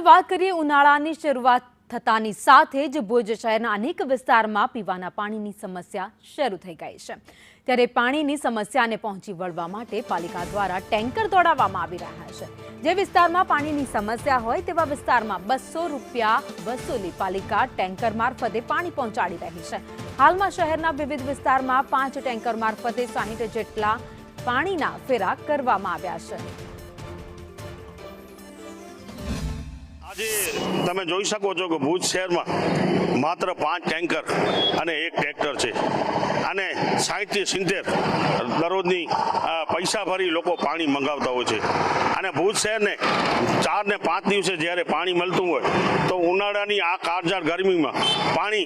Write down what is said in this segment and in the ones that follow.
વાત કરીએ ઉનાળાની શરૂઆત થતાની સાથે જ ભુજ શહેરના અનેક વિસ્તારમાં પીવાના પાણીની સમસ્યા શરૂ થઈ ગઈ છે। ત્યારે પાણીની સમસ્યાને પહોંચી વળવા માટે પાલિકા દ્વારા ટેન્કર દોડાવવામાં આવી રહ્યા છે। જે વિસ્તારમાં પાણીની સમસ્યા હોય તેવા વિસ્તારમાં 200 રૂપિયા વસૂલી પાલિકા ટેન્કર મારફતે પાણી પહોંચાડી રહી છે। હાલમાં શહેરના વિવિધ વિસ્તારમાં 5 ટેન્કર મારફતે 60 જેટલા પાણીના ફેરા કરવામાં આવ્યા છે। આજે તમે જોઈ શકો છો કે ભુજ શહેરમાં માત્ર 5 ટેન્કર અને 1 ટ્રેક્ટર છે અને 60 થી 70 દરરોજની પૈસા ભરી લોકો પાણી મંગાવતા હોય છે। અને ભુજ શહેરને 4 ને 5 દિવસે જ્યારે પાણી મળતું હોય તો ઉનાળાની આ કાળઝાળ ગરમીમાં પાણી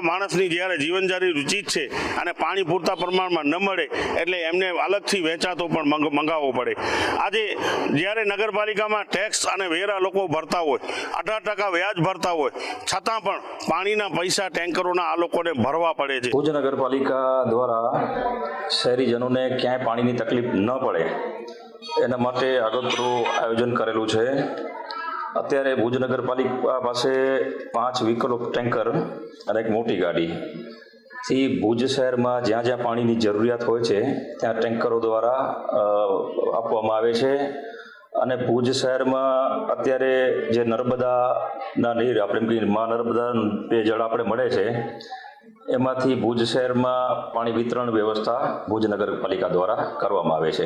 માણસની જ્યારે જીવનજરૂરી ચીજ છે અને પાણી પૂરતા પ્રમાણમાં ન મળે એટલે એમને અલગથી વેચાતો પણ મંગાવવો પડે। આજે જ્યારે નગરપાલિકામાં ટેક્સ અને વેરા લોકો ભરતા હોય 18% વ્યાજ ભરતા હોય છતાં પણ પાણીના પૈસા ટેન્કરોના આ લોકોને ભરવા પડે છે। ભુજ નગરપાલિકા દ્વારા શહેરીજનોને ક્યાંય પાણીની તકલીફ ન પડે એના માટે આગોતરું આયોજન કરેલું છે। અત્યારે ભુજ નગરપાલિકા પાસે 5 વ્હીકલ ટેન્કર અને એક મોટી ગાડીથી ભુજ શહેરમાં જ્યાં જ્યાં પાણીની જરૂરિયાત હોય છે ત્યાં ટેન્કરો દ્વારા આપવામાં આવે છે। અને ભુજ શહેરમાં અત્યારે જે નર્મદાના નીર આપણે મા નર્મદા પેયજળ આપણે મળે છે એમાંથી ભુજ શહેરમાં પાણી વિતરણ વ્યવસ્થા ભુજ નગરપાલિકા દ્વારા કરવામાં આવે છે।